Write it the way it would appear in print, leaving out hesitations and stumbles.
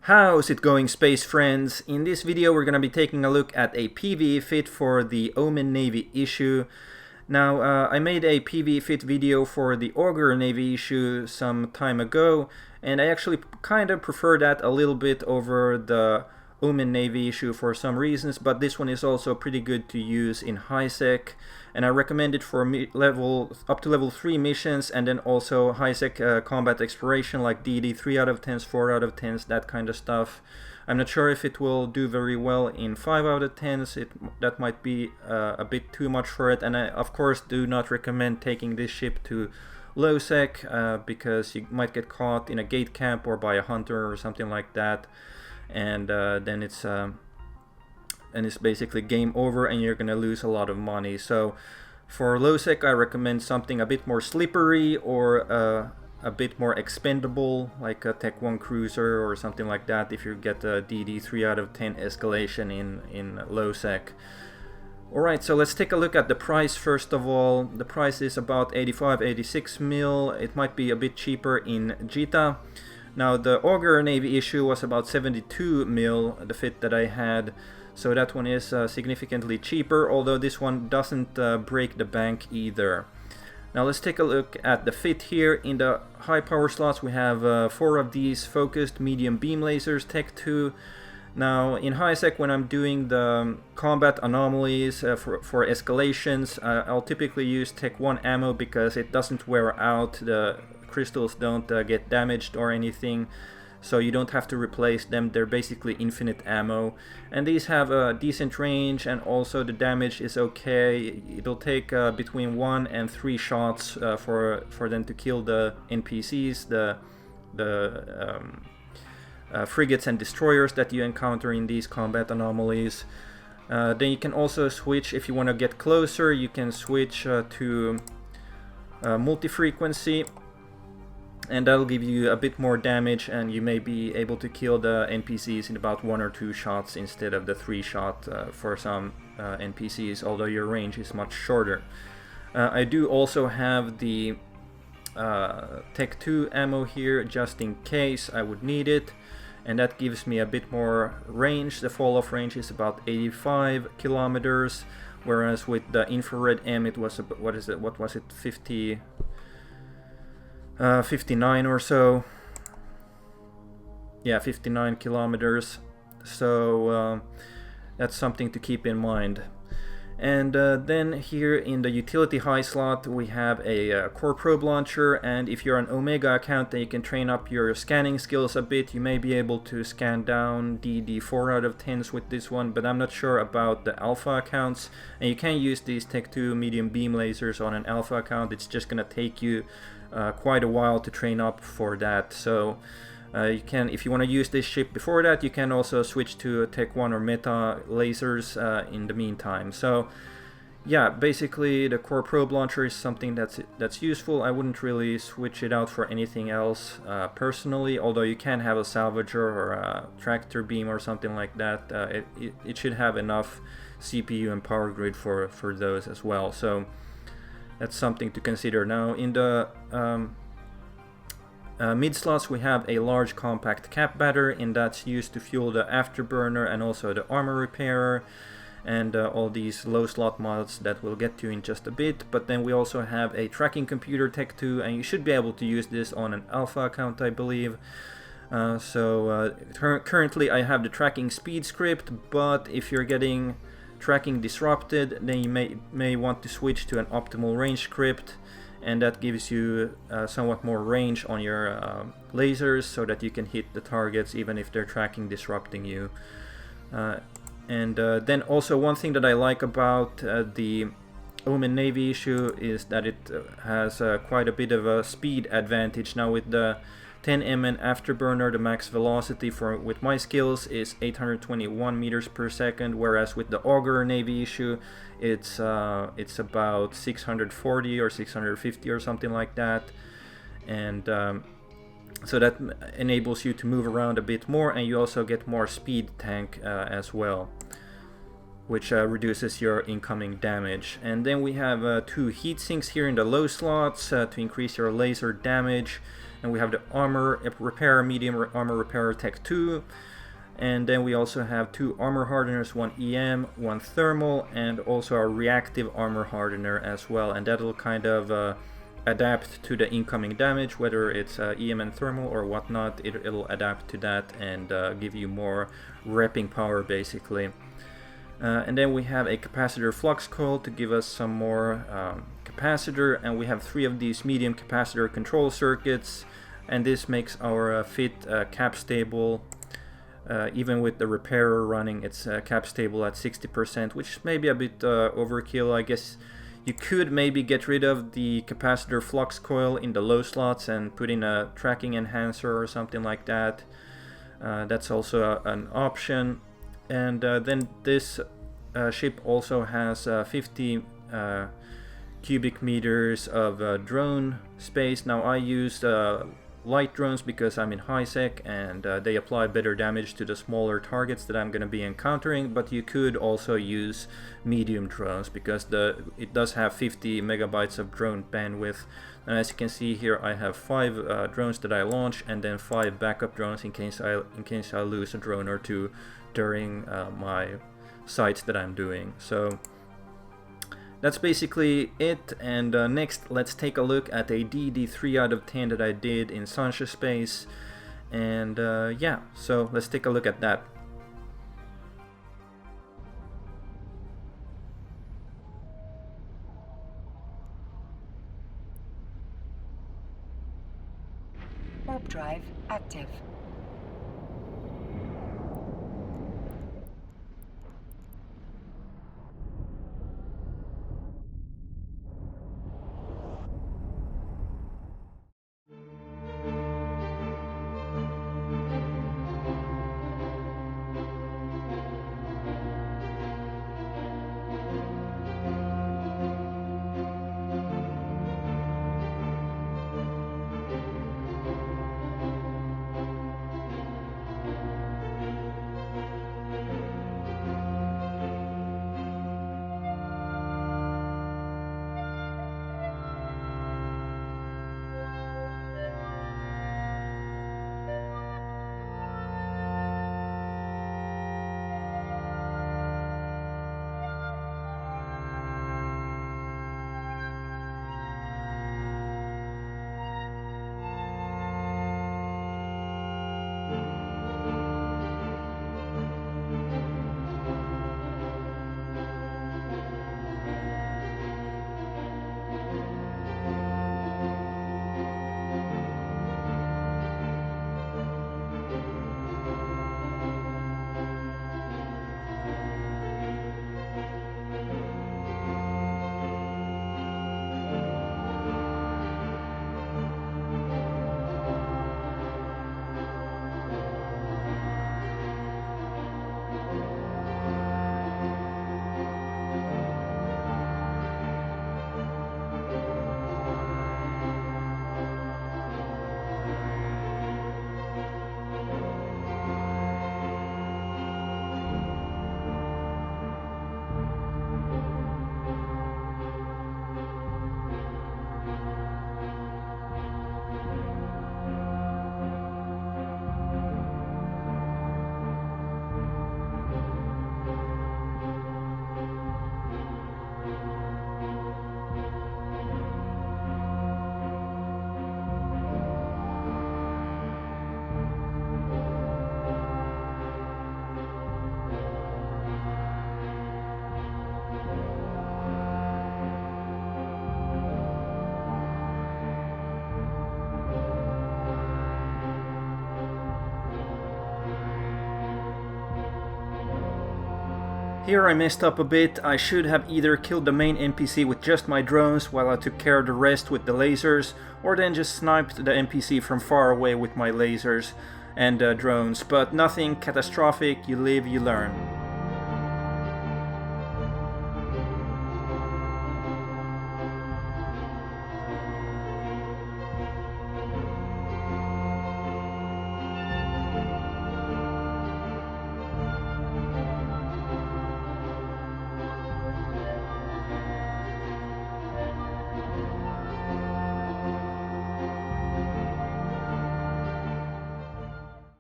How's it going, space friends? In this video we're going to be taking a look at a PVE fit for the Omen Navy Issue. Now I made a PVE fit video for the Augur Navy Issue some time ago, and I actually kind of prefer that a little bit over the Omen Navy Issue for some reasons, but this one is also pretty good to use in highsec, and I recommend it for up to level 3 missions, and then also highsec combat exploration like DD 3 out of 10s, 4 out of 10s, that kind of stuff. I'm not sure if it will do very well in 5 out of 10s, that might be a bit too much for it, and I of course do not recommend taking this ship to low sec because you might get caught in a gate camp or by a hunter or something like that, and then it's basically game over and you're gonna lose a lot of money. So for low sec I recommend something a bit more slippery or a bit more expendable, like a Tech 1 cruiser or something like that, if you get a DD 3 out of 10 escalation in low sec. Alright, so let's take a look at the price first of all. The price is about 85-86 mil. It might be a bit cheaper in Jita. Now the Augur Navy Issue was about 72 mil, the fit that I had, so that one is significantly cheaper, although this one doesn't break the bank either. Now let's take a look at the fit here. In the high power slots we have 4 of these focused medium beam lasers, Tech 2. Now in highsec, when I'm doing the combat anomalies for escalations, I'll typically use Tech 1 ammo because it doesn't wear out, the crystals don't get damaged or anything, so you don't have to replace them. They're basically infinite ammo, and these have a decent range, and also the damage is okay. It'll take between 1 and 3 shots for them to kill the NPCs, the frigates and destroyers that you encounter in these combat anomalies. Then you can also switch, if you want to get closer, you can switch to Multifrequency, and that'll give you a bit more damage, and you may be able to kill the NPCs in about 1 or 2 shots instead of the 3 shot for some NPCs, although your range is much shorter. I do also have the Tech 2 ammo here just in case I would need it, and that gives me a bit more range. The fall off range is about 85 kilometers, whereas with the infrared M it was what was it, 59 or so. Yeah, 59 kilometers. So that's something to keep in mind. And then here in the utility high slot we have a core probe launcher, and if you're an Omega account then you can train up your scanning skills a bit. You may be able to scan down DD 4 out of 10s with this one, but I'm not sure about the alpha accounts, and you can use these Tech 2 medium beam lasers on an alpha account. It's just gonna take you quite a while to train up for that, so you can, if you want to use this ship before that, you can also switch to Tech 1 or Meta lasers in the meantime. So yeah, basically the core probe launcher is something that's useful. I wouldn't really switch it out for anything else personally, although you can have a salvager or a tractor beam or something like that. It should have enough CPU and power grid for those as well, so that's something to consider. Now in the mid slots we have a large compact cap battery, and that's used to fuel the Afterburner and also the Armor Repairer and all these low slot mods that we'll get to in just a bit. But then we also have a tracking computer Tech 2, and you should be able to use this on an alpha account, I believe. Currently I have the tracking speed script, but if you're getting tracking disrupted then you may want to switch to an optimal range script, and that gives you somewhat more range on your lasers so that you can hit the targets even if they're tracking disrupting you. And then also one thing that I like about the Omen Navy Issue is that it has quite a bit of a speed advantage. Now with the 10 MN Afterburner, the max velocity with my skills is 821 meters per second, whereas with the Augur Navy Issue it's about 640 or 650 or something like that, and so that enables you to move around a bit more, and you also get more speed tank as well, which reduces your incoming damage. And then we have 2 heat sinks here in the low slots to increase your laser damage. and we have the Armor Repair, Medium Armor Repair Tech 2. And then we also have 2 Armor Hardeners, 1 EM, 1 Thermal, and also a Reactive Armor Hardener as well. And that'll kind of adapt to the incoming damage, whether it's EM and Thermal or whatnot. It'll adapt to that and give you more repping power, basically. And then we have a Capacitor Flux Coil to give us some more capacitor, and we have 3 of these medium capacitor control circuits, and this makes our fit cap stable. Even with the repairer running, it's cap stable at 60%, which may be a bit overkill. I guess you could maybe get rid of the capacitor flux coil in the low slots and put in a tracking enhancer or something like that. That's also an option. And then this ship also has 50 cubic meters of drone space. Now I used light drones because I'm in highsec and they apply better damage to the smaller targets that I'm going to be encountering, but you could also use medium drones because it does have 50 megabytes of drone bandwidth. And as you can see here, I have 5 drones that I launch and then 5 backup drones in case I lose a drone or 2 during my sites that I'm doing. So that's basically it, and next let's take a look at a DD 3 out of 10 that I did in Sancha Space, and yeah, so let's take a look at that. Warp drive active. Here I messed up a bit. I should have either killed the main NPC with just my drones while I took care of the rest with the lasers, or then just sniped the NPC from far away with my lasers and drones, but nothing catastrophic. You live, you learn.